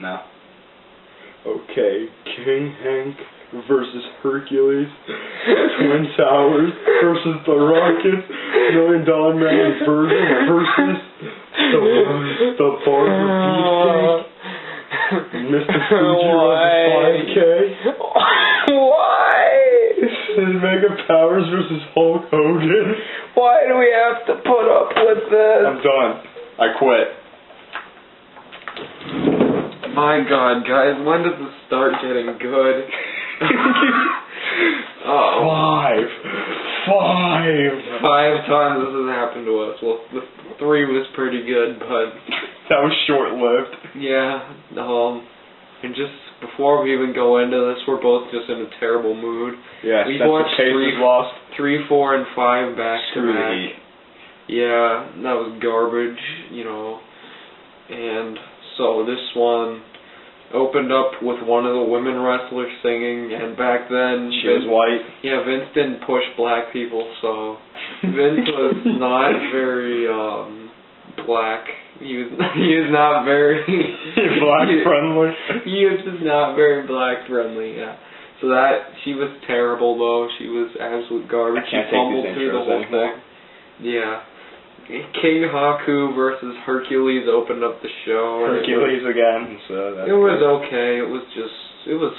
No. Okay, King Hank versus Hercules, Twin Towers versus the Rockets, $1 Million Man versus the Barber Beefcake, Mr. Fuji versus 5K. Why? Mega Powers versus Hulk Hogan. Why do we have to put up with this? I'm done. I quit. My God, guys, when does this start getting good? Five times this has happened to us. Well, the 3 was pretty good, but that was short-lived. yeah. And just before we even go into this, we're both just in a terrible mood. Yeah, we watched lost 3, 4, and 5 back to Screw the back. Heat. Yeah, that was garbage, you know. And so this one opened up with one of the women wrestlers singing, and back then she was white. Yeah, Vince didn't push black people, so Vince was not very black. He was not very black friendly. He was just not very black friendly. Yeah. So she was terrible though. She was absolute garbage. I can't she fumbled take these through the whole anymore. thing. Yeah. King Haku versus Hercules opened up the show. Hercules again. So it was okay. It was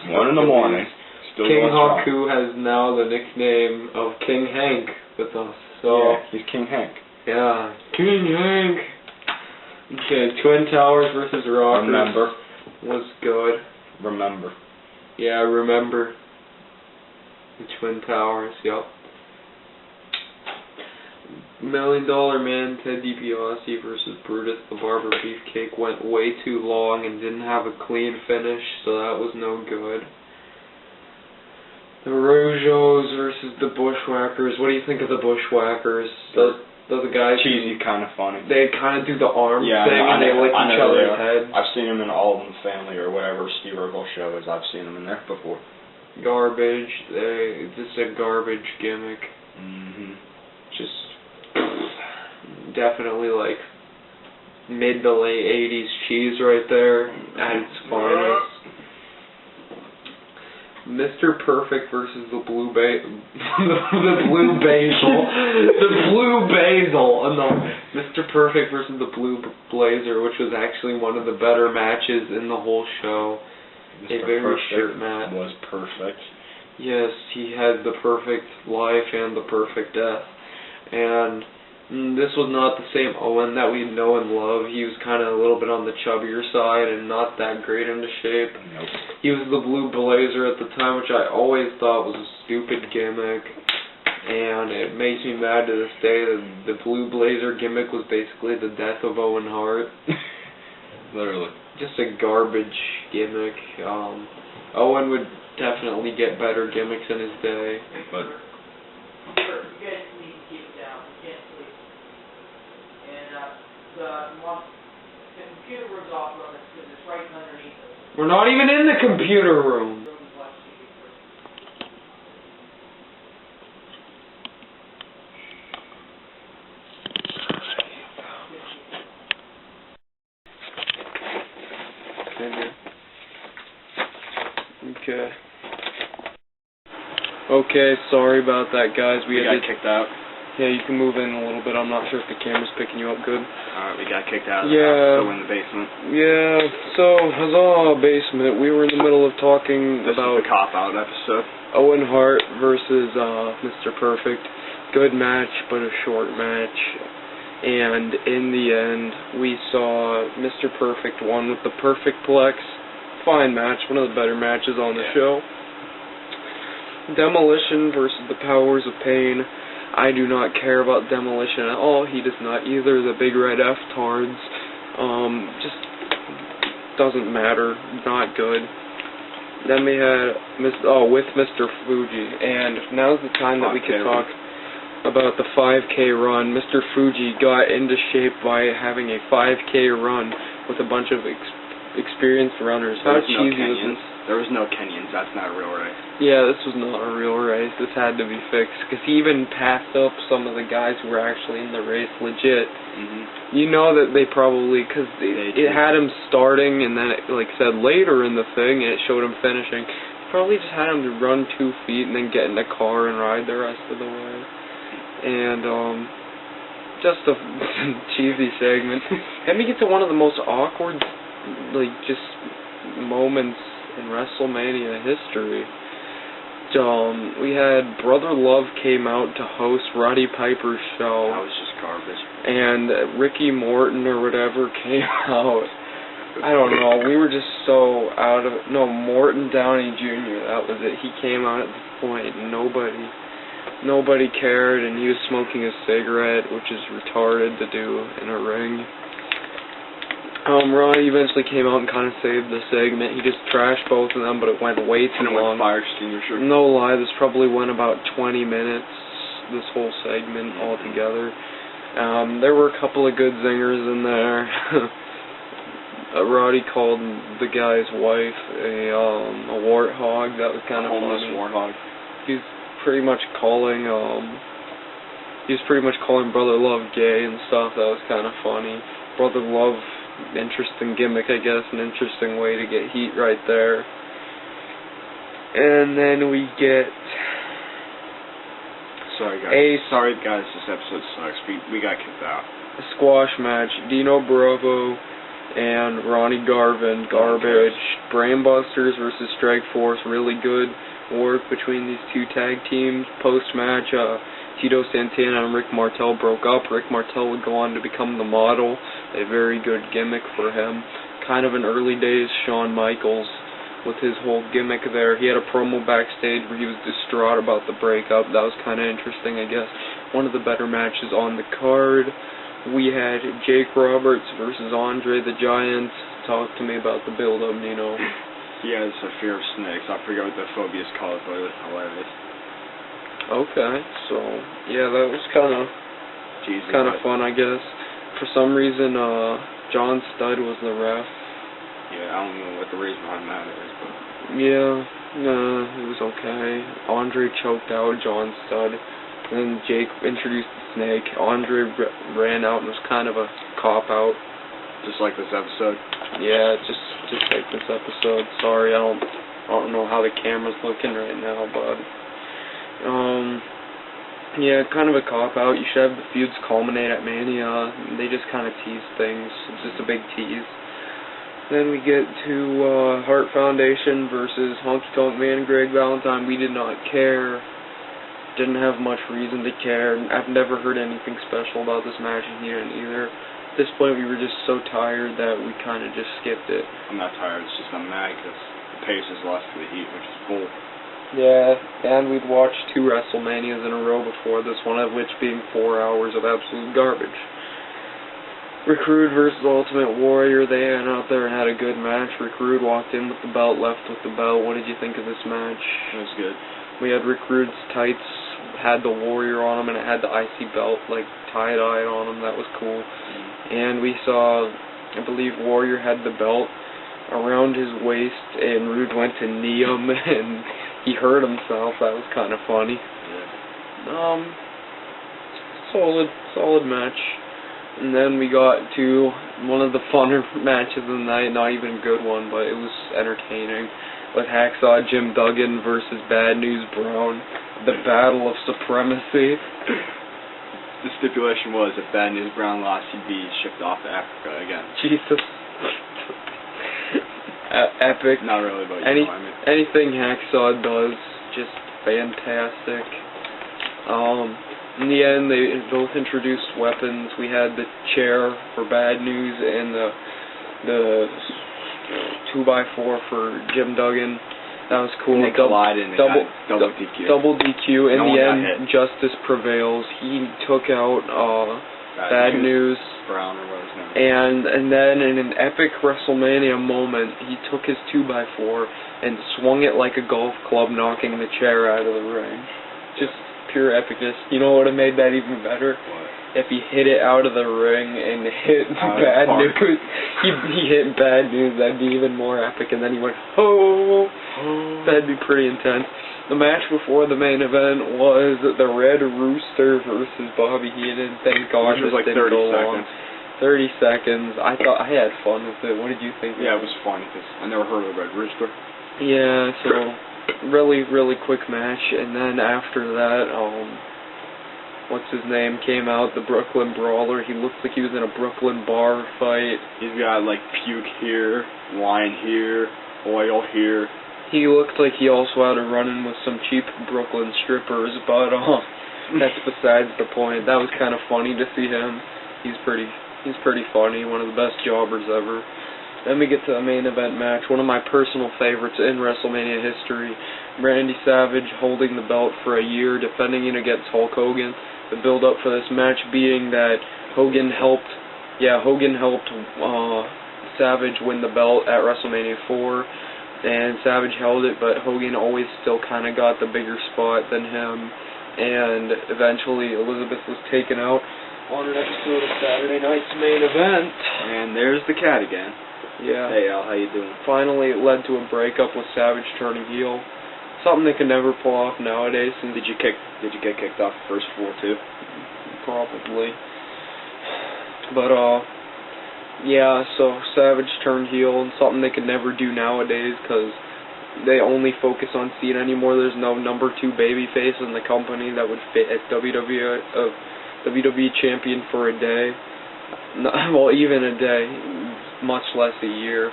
1 in the morning. Still King going Haku has now the nickname of King Hank with us. So yeah, he's King Hank. Yeah, King Hank. Okay, Twin Towers versus Rockers. Remember. Was good. Remember. Yeah, I remember. The Twin Towers, yep. $1 Million Man Ted DiBiase versus Brutus the Barber Beefcake went way too long and didn't have a clean finish, so that was no good. The Rojos versus the Bushwhackers. What do you think of the Bushwhackers? Those guys cheesy, kind of funny. They kind of do the arm thing and they lick each other's heads. I've seen them in All in the Family or whatever Steve Urkel show is. I've seen them in there before. Garbage. Just a garbage gimmick. Just definitely like mid to late 80s cheese right there at its finest. Mr. Perfect versus the Blue Basil. The Blue Basil. No, Mr. Perfect versus the Blue Blazer, which was actually one of the better matches in the whole show. Mr. A very Perfect short match. Was perfect. Yes, he had the perfect life and the perfect death. And this was not the same Owen that we know and love. He was kind of a little bit on the chubbier side and not that great into shape. Nope. He was the Blue Blazer at the time, which I always thought was a stupid gimmick. And it makes me mad to this day that the Blue Blazer gimmick was basically the death of Owen Hart. Literally. Just a garbage gimmick. Owen would definitely get better gimmicks in his day. But the computer room's off limits because it's right underneath us. We're not even in the computer room. Okay. Okay, sorry about that, guys. We got kicked out. Yeah, you can move in a little bit. I'm not sure if the camera's picking you up good. Alright, we got kicked out of the Yeah. house, so we're in the basement. Yeah, so, huzzah, basement. We were in the middle of talking about the cop-out episode. Owen Hart versus Mr. Perfect. Good match, but a short match. And in the end, we saw Mr. Perfect won with the Perfect Plex. Fine match, one of the better matches on the show. Demolition versus the Powers of Pain. I do not care about Demolition at all. He does not either. The Big Red F-tards. Just doesn't matter. Not good. Then we had with Mr. Fuji. And now's the time that we can talk about the 5K run. Mr. Fuji got into shape by having a 5K run with a bunch of experienced runners. How cheesy was this? There was no Kenyans. That's not a real race. Yeah, this was not a real race. This had to be fixed. Because he even passed up some of the guys who were actually in the race legit. You know that they probably, because it had him starting and then it like said later in the thing and it showed him finishing. Probably just had him to run 2 feet and then get in the car and ride the rest of the way. And, just a cheesy segment. Then we get to one of the most awkward, like, just moments in Wrestlemania history. We had Brother Love came out to host Roddy Piper's show. That was just garbage. And Ricky Morton or whatever came out. I don't know, we were just so out of it. No, Morton Downey Jr., that was it. He came out at this point and nobody cared, and he was smoking a cigarette, which is retarded to do in a ring. Roddy eventually came out and kind of saved the segment. He just trashed both of them, but it went way too long. Fire extinguisher. No lie, this probably went about 20 minutes, this whole segment altogether. There were a couple of good zingers in there. Roddy called the guy's wife a warthog. That was kind of funny. Warthog. He was pretty much calling Brother Love gay and stuff. That was kind of funny. Brother Love, interesting gimmick, I guess, an interesting way to get heat right there. And then we get Sorry guys, this episode sucks. We got kicked out. A squash match. Dino Bravo and Ronnie Garvin, garbage. Brainbusters versus Strikeforce, really good work between these two tag teams. Post-match, Tito Santana and Rick Martel broke up. Rick Martel would go on to become the model. A very good gimmick for him. Kind of an early days Shawn Michaels with his whole gimmick there. He had a promo backstage where he was distraught about the breakup. That was kind of interesting, I guess. One of the better matches on the card. We had Jake Roberts versus Andre the Giant. Talk to me about the build-up, Nino. He has a fear of snakes. I forget what the phobia is called, but it was hilarious. Okay, so yeah, that was kind of fun, I guess. For some reason, John Studd was the ref. Yeah, I don't know what the reason behind that is, but yeah, it was okay. Andre choked out John Studd. And then Jake introduced the snake. Andre ran out and was kind of a cop-out. Just like this episode? Yeah, just like this episode. Sorry, I don't know how the camera's looking right now, but yeah, kind of a cop-out. You should have the feuds culminate at Mania. They just kind of tease things. It's just a big tease. Then we get to Hart Foundation versus Honky Tonk Man and Greg Valentine. We did not care. Didn't have much reason to care. I've never heard anything special about this match, and he didn't either. At this point, we were just so tired that we kind of just skipped it. I'm not tired. It's just I'm mad because the pace is lost to the heat, which is cool. Yeah, and we'd watched 2 WrestleManias in a row before this, one of which being 4 hours of absolute garbage. Rick Rude versus Ultimate Warrior. They went out there and had a good match. Rick Rude walked in with the belt, left with the belt. What did you think of this match? It was good. We had Rick Rude's tights, had the Warrior on them, and it had the IC belt, like, tie-dyed on them. That was cool. And we saw, I believe Warrior had the belt around his waist, and Rude went to knee him, and he hurt himself. That was kind of funny. Yeah. Solid match. And then we got to one of the funner matches of the night, not even a good one, but it was entertaining, with Hacksaw Jim Duggan versus Bad News Brown, the Battle of Supremacy. The stipulation was if Bad News Brown lost, he'd be shipped off to Africa again. Jesus. Epic. Not really, but anything Hacksaw does, just fantastic. In the end, they both introduced weapons. We had the chair for Bad News and the 2x4 for Jim Duggan. That was cool. And they collided and double DQ. Double DQ. In the end, justice prevails. He took out Bad News. Brown or whatever his name. And then in an epic WrestleMania moment, he took his 2x4 and swung it like a golf club, knocking the chair out of the ring. Just pure epicness. You know what would have made that even better? What? if he hit it out of the ring and hit bad park. news, he hit bad news, that'd be even more epic. And then he went, oh, that'd be pretty intense. The match before the main event was the Red Rooster versus Bobby Heenan. Thank God Which was this like didn't 30 go long. seconds. 30 seconds. I thought I had fun with it. What did you think? Yeah, it was fun because I never heard of the Red Rooster. Yeah, so really quick match, and then after that, what's his name came out, the Brooklyn Brawler. He looked like he was in a Brooklyn bar fight. He's got like puke here, wine here, oil here. He looked like he also had a run-in with some cheap Brooklyn strippers, but that's besides the point. That was kind of funny to see him. He's pretty funny, one of the best jobbers ever. Then we get to the main event match, one of my personal favorites in WrestleMania history. Randy Savage holding the belt for a year, defending it against Hulk Hogan. The build-up for this match being that Hogan helped Savage win the belt at WrestleMania 4, and Savage held it, but Hogan always still kind of got the bigger spot than him, and eventually Elizabeth was taken out on an episode of Saturday Night's Main Event. And there's the cat again. Yeah. Hey Al, how you doing? Finally, it led to a breakup with Savage turning heel. Something they can never pull off nowadays. Since Did you get kicked off the first 4 too? Probably. But yeah. So Savage turned heel, and something they could never do nowadays because they only focus on Cena anymore. There's no number 2 babyface in the company that would fit as WWE champion for a day. Well, even a day, much less a year.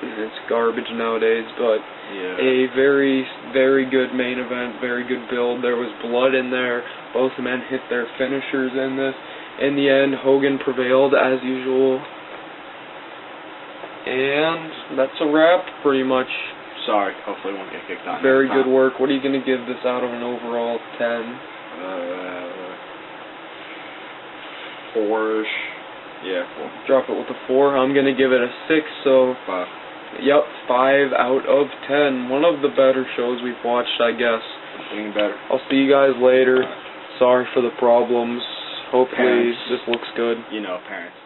It's garbage nowadays, but yeah. A very good main event, very good build. There was blood in there. Both men hit their finishers in this. In the end, Hogan prevailed as usual. And that's a wrap, pretty much. Sorry, hopefully I won't get kicked out. Very good work. What are you going to give this out of an overall 10? 4-ish. Yeah, 4. Drop it with a 4. I'm going to give it a 6, so 5. Yep, 5 out of 10. One of the better shows we've watched, I guess. Getting better. I'll see you guys later. Sorry for the problems. Hopefully Parents. this looks good. You know, parents.